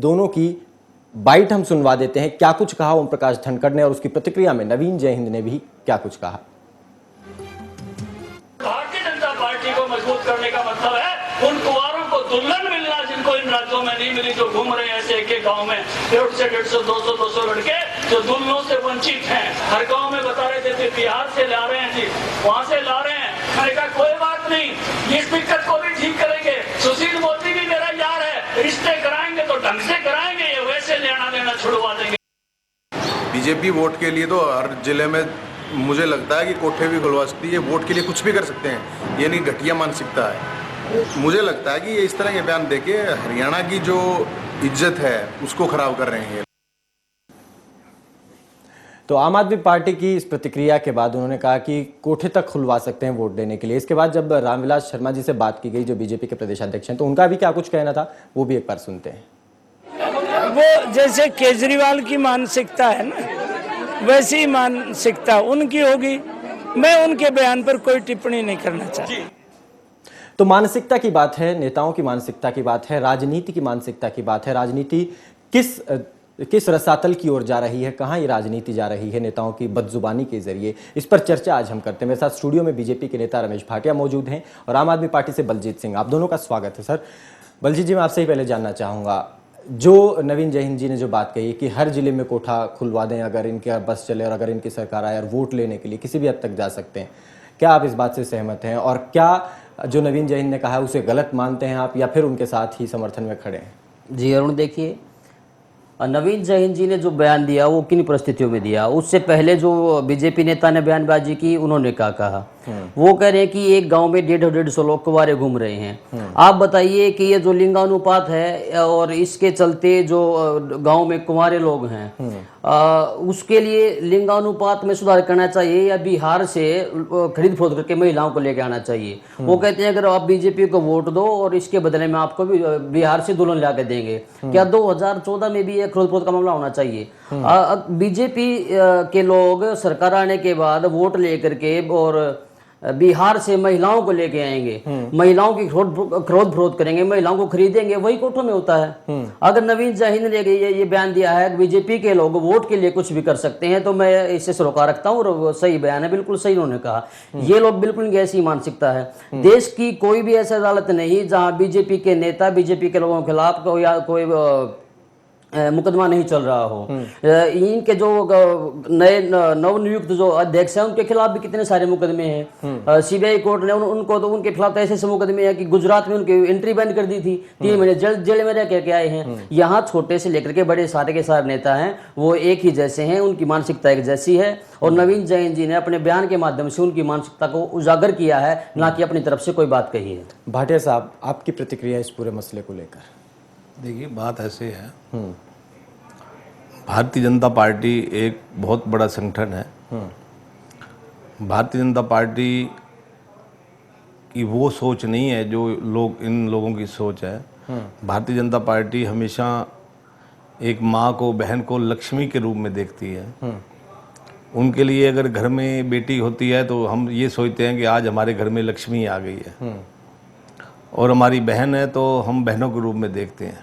दोनों की बाइट हम सुनवा देते हैं। क्या कुछ कहा ओम प्रकाश धनखड़ ने और उसकी प्रतिक्रिया में नवीन जयहिंद ने भी क्या कुछ कहा। भारतीय जनता पार्टी को मजबूत करने का मतलब है उन कुंवारों को दुल्हन मिलना जिनको इन राज्यों में नहीं मिली, जो घूम रहे हैं ऐसे एक गांव में 150 200 लड़के जो दुल्हनों से वंचित हैं। हर गांव में बता रहे थे बिहार से ला रहे हैं जी, वहां से ला रहे हैं। मैंने कहा कोई बात नहीं, इस दिक्कत को भी ठीक करेंगे। सुशील मोदी भी मेरा यार है, रिश्ते कराएंगे तो ढंग से कराएंगे, ये वैसे लेना देना छुड़वा देंगे। बीजेपी वोट के लिए तो हर जिले में मुझे लगता है कि कोठे भी खुलवा सकती है, वोट के लिए कुछ भी कर सकते हैं। ये नहीं घटिया मानसिकता है। मुझे लगता है कि ये इस तरह के बयान देके हरियाणा की जो इज्जत है उसको खराब कर रहे हैं। तो आम आदमी पार्टी की इस प्रतिक्रिया के बाद उन्होंने कहा कि कोठे तक खुलवा सकते हैं वोट देने के लिए। इसके बाद जब रामविलास शर्मा जी से बात की गई, जो बीजेपी के प्रदेश अध्यक्ष हैं, तो उनका भी क्या कुछ कहना था वो भी एक बार सुनते हैं। वो जैसे केजरीवाल की मानसिकता है ना, वैसी ही मानसिकता उनकी होगी। मैं उनके बयान पर कोई टिप्पणी नहीं करना चाहता। तो मानसिकता की बात है, नेताओं की मानसिकता की बात है, राजनीति की मानसिकता की बात है। राजनीति किस रसातल की ओर जा रही है, कहां ये राजनीति जा रही है नेताओं की बदजुबानी के जरिए, इस पर चर्चा आज हम करते हैं। मेरे साथ स्टूडियो में बीजेपी के नेता रमेश भाटिया मौजूद हैं और आम आदमी पार्टी से बलजीत सिंह। आप दोनों का स्वागत है। सर, बलजीत जी, मैं आपसे ही पहले जानना चाहूंगा, जो नवीन जयहिंद जी ने जो बात कही कि हर जिले में कोठा खुलवा दें अगर इनके बस चले और अगर इनकी सरकार आए और वोट लेने के लिए किसी भी हद तक जा सकते हैं, क्या आप इस बात से सहमत हैं? और क्या जो नवीन जयहिंद ने कहा है उसे गलत मानते हैं आप, या फिर उनके साथ ही समर्थन में खड़े हैं? जी अरुण, देखिए, नवीन जयहिंद जी ने जो बयान दिया वो किन परिस्थितियों में दिया। उससे पहले जो बीजेपी नेता ने बयानबाजी की, उन्होंने क्या कहा? वो कह रहे हैं कि एक गांव में 150 लोग कुंवारे घूम रहे हैं। आप बताइए कि ये जो लिंगानुपात है और इसके चलते जो गांव में कुंवारे लोग हैं, उसके लिए लिंगानुपात में सुधार करना चाहिए या बिहार से खरीद फरोख्त करके महिलाओं को लेके आना चाहिए? वो कहते हैं अगर आप बीजेपी को वोट दो और इसके बदले में आपको भी बिहार से दुल्हन ला के देंगे। क्या 2014 में भी खरीद फरोख्त का मामला होना चाहिए? बीजेपी के लोग सरकार आने के बाद वोट लेकर के और बिहार से महिलाओं को लेके आएंगे, महिलाओं की खरीद फरोख्त करेंगे, महिलाओं को खरीदेंगे, वही कोठों में होता है। अगर नवीन जयहिंद ने ये बयान दिया है बीजेपी के लोग वोट के लिए कुछ भी कर सकते हैं, तो मैं इससे सरोकार रखता हूँ और सही बयान है, बिल्कुल सही उन्होंने कहा। ये लोग बिल्कुल ऐसी मानसिकता है। देश की कोई भी ऐसी अदालत नहीं जहाँ बीजेपी के नेता बीजेपी के लोगों के खिलाफ कोई मुकदमा नहीं चल रहा हो। इनके जो नए नवनियुक्त जो अध्यक्ष हैं उनके खिलाफ भी कितने सारे मुकदमे हैं। सीबीआई कोर्ट ने उनको तो उनके खिलाफ ऐसे मुकदमे हैं कि गुजरात में उनकी एंट्री बंद कर दी थी, 3 महीने जेल में रह के आए हैं। यहाँ छोटे से लेकर के बड़े सारे के सारे नेता हैं, वो एक ही जैसे हैं, उनकी मानसिकता एक जैसी है। और नवीन जयहिंद जी ने अपने बयान के माध्यम से उनकी मानसिकता को उजागर किया है, ना कि अपनी तरफ से कोई बात कही है। भाटिया साहब, आपकी प्रतिक्रिया इस पूरे मसले को लेकर? देखिए, बात ऐसे है, भारतीय जनता पार्टी एक बहुत बड़ा संगठन है। भारतीय जनता पार्टी की वो सोच नहीं है जो इन लोगों की सोच है। भारतीय जनता पार्टी हमेशा एक माँ को, बहन को लक्ष्मी के रूप में देखती है। उनके लिए अगर घर में बेटी होती है तो हम ये सोचते हैं कि आज हमारे घर में लक्ष्मी आ गई है, और हमारी बहन है तो हम बहनों के रूप में देखते हैं।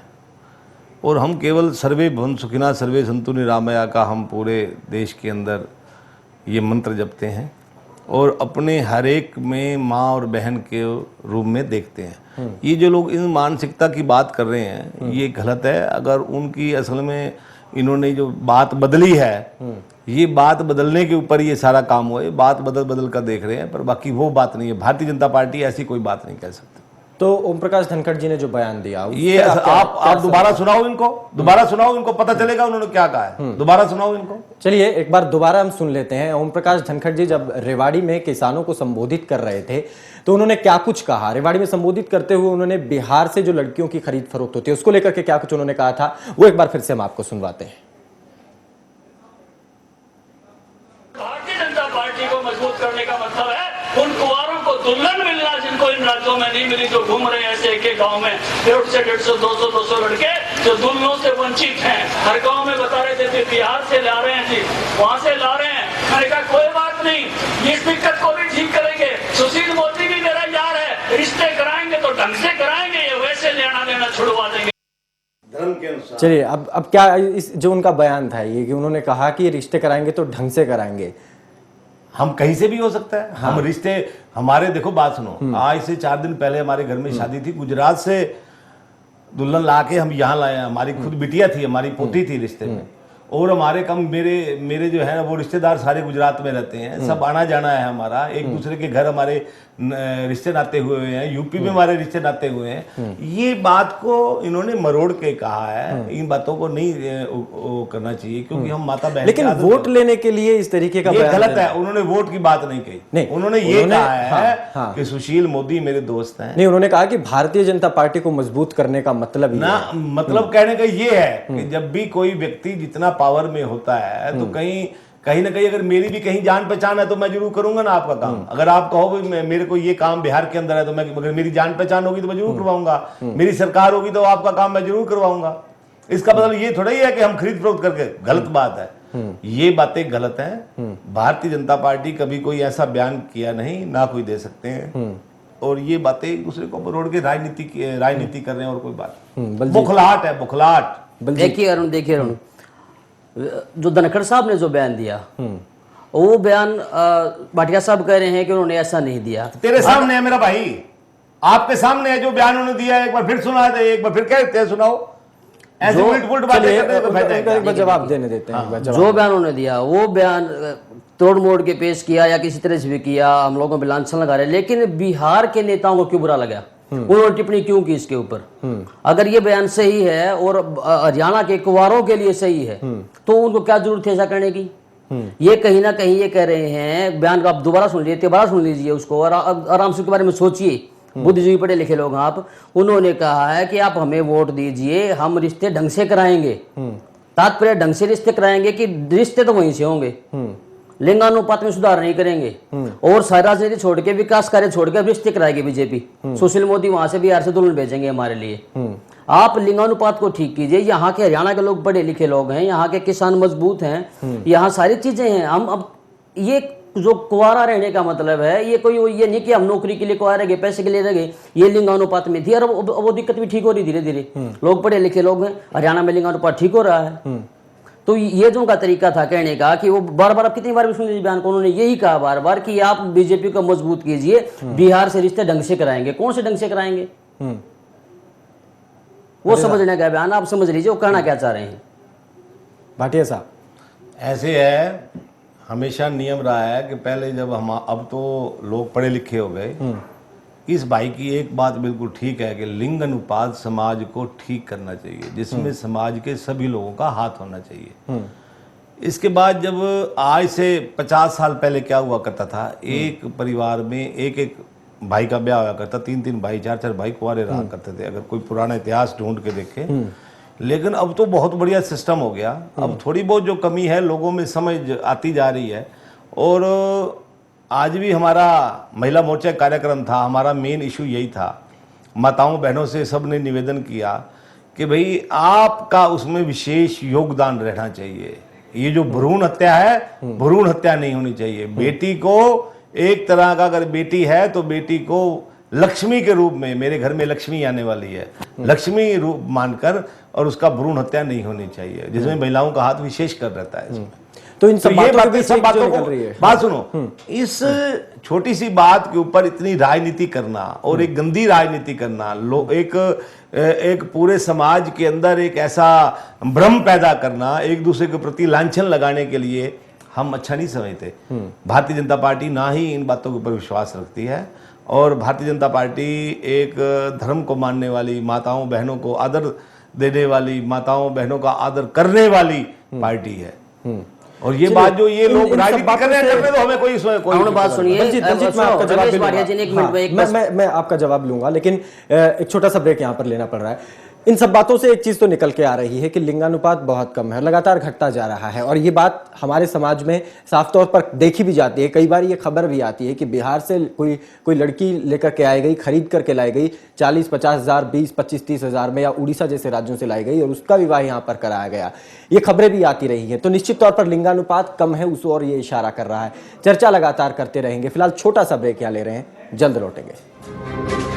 और हम केवल सर्वे भवन सुखिना सर्वे संतु निरामया का हम पूरे देश के अंदर ये मंत्र जपते हैं और अपने हर एक में माँ और बहन के रूप में देखते हैं। ये जो लोग इन मानसिकता की बात कर रहे हैं ये गलत है। अगर उनकी असल में इन्होंने जो बात बदली है, ये बात बदलने के ऊपर ये सारा काम हुआ है, बात बदल कर देख रहे हैं, पर बाकी वो बात नहीं है। भारतीय जनता पार्टी ऐसी कोई बात नहीं कह सकती। तो ओम प्रकाश धनखड़ जी ने जो बयान दिया, ये आप दोबारा सुनाओ इनको, दोबारा सुनाओ इनको, पता चलेगा उन्होंने क्या कहा है। दोबारा सुनाओ इनको। चलिए एक बार दोबारा हम सुन लेते हैं। ओम प्रकाश धनखड़ जी जब रेवाड़ी में किसानों को संबोधित कर रहे थे तो उन्होंने क्या कुछ कहा? रेवाड़ी में संबोधित करते हुए उन्होंने बिहार से जो लड़कियों की खरीद फरोख्त होती है उसको लेकर के क्या कुछ उन्होंने कहा था, वो एक बार फिर से हम आपको सुनवाते हैं। भारतीय जनता पार्टी को मजबूत करने का मतलब है उन कुंवारों को दुल्हन मिलना जिनको इन राज्यों में नहीं मिली, जो घूम रहे हैं ऐसे एक गांव में 150 200 लड़के जो दुल्हनों से वंचित हैं। हर गांव में बता रहे थे बिहार से ला रहे हैं जी, वहां से ला रहे हैं। मैंने कहा कोई बात नहीं, इस दिक्कत को भी ठीक करेंगे। सुशील मोदी भी मेरा यार है, रिश्ते कराएंगे तो ढंग से कराएंगे, ये वैसे लेना देना छुड़वा देंगे। धर्म के अनुसार। चलिए अब क्या इस जो उनका बयान था ये कि उन्होंने कहा कि रिश्ते कराएंगे तो ढंग से कराएंगे। हम कहीं से भी हो सकता है। हम रिश्ते हमारे, देखो बात सुनो, आज से 4 दिन पहले हमारे घर में शादी थी, गुजरात से दुल्हन ला के हम यहाँ लाए। हमारी खुद बिटिया थी, हमारी पोती थी रिश्ते में, और हमारे मेरे जो है वो रिश्तेदार सारे गुजरात में रहते हैं, सब आना जाना है हमारा, एक दूसरे के घर हमारे रिश्ते नाते हुए हैं, यूपी में हमारे रिश्ते नाते हुए हैं। ये बात को इन्होंने मरोड़ के कहा है, इन बातों को नहीं वो करना चाहिए, क्योंकि हम माता बहन, लेकिन वोट लेने के लिए इस तरीके का ये बयान गलत है। उन्होंने वोट की बात नहीं कही, नहीं, उन्होंने ये कहा है हाँ। कि सुशील मोदी मेरे दोस्त हैं। नहीं, उन्होंने कहा कि भारतीय जनता पार्टी को मजबूत करने का मतलब ना, मतलब कहने का ये है कि जब भी कोई व्यक्ति जितना पावर में होता है तो कहीं ना कहीं अगर मेरी भी कहीं जान पहचान है तो मैं जरूर करूंगा ना आपका काम। अगर आप कहो भाई मेरे को ये काम बिहार के अंदर है तो मैं, अगर मेरी जान पहचान होगी तो मैं जरूर करवाऊंगा, मेरी सरकार होगी तो आपका काम मैं जरूर करवाऊंगा। इसका मतलब ये थोड़ा ही है कि हम खरीद फरोख्त करके, गलत बात है, ये बातें गलत हैं। भारतीय जनता पार्टी कभी कोई ऐसा बयान किया नहीं, ना कोई दे सकते हैं, और ये बातें एक दूसरे को मरोड़ के राजनीति कर रहे हैं, और कोई बात बुखलाहट है, बुखलाहट। देखिए अरुण, जो धनखड़ साहब ने जो बयान दिया, वो बयान भाटिया साहब कह रहे हैं कि उन्होंने ऐसा नहीं दिया। तेरे सामने है मेरा भाई, आपके सामने है जो बयान उन्होंने दिया है, एक बार फिर सुना दे, एक बार फिर कहते हैं सुनाओ। ऐसे उल्ट-पुल्ट बातें करते हैं तो फायदा है क्या? एक बार जवाब देने देते हैं। जो बयान उन्होंने दिया वो बयान तोड़ मोड़ के पेश किया या किसी तरह से भी किया, हम लोगों पे लांछन लगा रहे हैं, लेकिन बिहार के नेताओं को क्यों बुरा लगा, उन्होंने टिप्पणी क्यों की इसके ऊपर? अगर ये बयान सही है और हरियाणा के कुंवारों के लिए सही है तो उनको क्या जरूरत है ऐसा करने की? ये कहीं ना कहीं ये कह रहे हैं, बयान को आप दोबारा सुन लीजिए उसको, और आराम से उसके बारे में सोचिए। बुद्धिजीवी पढ़े लिखे लोग आप, उन्होंने कहा है कि आप हमें वोट दीजिए, हम रिश्ते ढंग से कराएंगे। तात्पर्य ढंग से रिश्ते कराएंगे कि रिश्ते तो वहीं से होंगे, लिंगानुपात में सुधार नहीं करेंगे, और सारी राजनीति छोड़ के, विकास कार्य छोड़ के रिश्ते कराएगी बीजेपी। सुशील मोदी वहां से बिहार से दुल्हन भेजेंगे हमारे लिए। आप लिंगानुपात को ठीक कीजिए। यहाँ के हरियाणा के लोग पढ़े लिखे लोग हैं, यहाँ के किसान मजबूत हैं, यहाँ सारी चीजें हैं। हम अब ये जो कुंवारा रहने का मतलब है, ये कोई ये नहीं कि हम नौकरी के लिए कुंवारे गए, पैसे के लिए रह गए, ये लिंगानुपात में थी, और अब वो दिक्कत भी ठीक हो रही धीरे धीरे। लोग पढ़े लिखे लोग हैं, हरियाणा में लिंगानुपात ठीक हो रहा है। तो ये जो उनका तरीका था कहने का कि वो बार बार, अब कितनी बार भी सुन लीजिए बयान को, उन्होंने यही कहा बार बार कि आप बीजेपी को मजबूत कीजिए, बिहार से रिश्ते ढंग से कराएंगे। कौन से ढंग से कराएंगे? वो समझने का बयान, आप समझ लीजिए वो कहना क्या चाह रहे हैं। भाटिया साहब, ऐसे है, हमेशा नियम रहा है कि पहले जब हम, अब तो लोग पढ़े लिखे हो गए, इस भाई की एक बात बिल्कुल ठीक है कि लिंग अनुपात समाज को ठीक करना चाहिए, जिसमें समाज के सभी लोगों का हाथ होना चाहिए। इसके बाद जब आज से 50 साल पहले क्या हुआ करता था, एक परिवार में एक भाई का ब्याह हुआ करता, 3-3 भाई, 4-4 भाई कुंवारे रहा करते थे, अगर कोई पुराना इतिहास ढूंढ के देखे। लेकिन अब तो बहुत बढ़िया सिस्टम हो गया। अब थोड़ी बहुत जो कमी है लोगों में समझ आती जा रही है, और आज भी हमारा महिला मोर्चा कार्यक्रम था, हमारा मेन इशू यही था। माताओं बहनों से सब ने निवेदन किया कि भाई आपका उसमें विशेष योगदान रहना चाहिए। ये जो भ्रूण हत्या है, भ्रूण हत्या नहीं होनी चाहिए। बेटी को एक तरह का, अगर बेटी है तो बेटी को लक्ष्मी के रूप में, मेरे घर में लक्ष्मी आने वाली है, लक्ष्मी रूप मानकर, और उसका भ्रूण हत्या नहीं होनी चाहिए, जिसमें महिलाओं का हाथ विशेष कर रहता है इसमें। तो इन सब ये बातों सब बातों को, रही है। बात सुनो, इस छोटी सी बात के ऊपर इतनी राजनीति करना और एक गंदी राजनीति करना, एक पूरे समाज के अंदर एक ऐसा भ्रम पैदा करना, एक दूसरे के प्रति लांछन लगाने के लिए हम अच्छा नहीं समझते। भारतीय जनता पार्टी ना ही इन बातों के ऊपर विश्वास रखती है, और भारतीय जनता पार्टी एक धर्म को मानने वाली, माताओं बहनों को आदर देने वाली, माताओं बहनों का आदर करने वाली पार्टी है। और ये बात जो ये लोग राजनीति कर रहे हैं, तो हमें कोई बात सुनिए। दलजीत, मैं आपका जवाब लूंगा, मैं आपका जवाब लूंगा, लेकिन एक छोटा सा ब्रेक यहाँ पर लेना पड़ रहा है। इन सब बातों से एक चीज तो निकल के आ रही है कि लिंगानुपात बहुत कम है, लगातार घटता जा रहा है, और ये बात हमारे समाज में साफ तौर पर देखी भी जाती है। कई बार ये खबर भी आती है कि बिहार से कोई लड़की लेकर के आई गई, खरीद करके लाई गई, 40-50 हज़ार, 20-25-30 हज़ार में, या उड़ीसा जैसे राज्यों से लाई गई और उसका विवाह यहाँ पर कराया गया। ये खबरें भी आती रही हैं। तो निश्चित तौर पर लिंगानुपात कम है, उस ओर ये इशारा कर रहा है। चर्चा लगातार करते रहेंगे। फिलहाल छोटा सा ब्रेक यहाँ ले रहे हैं, जल्द लौटेंगे।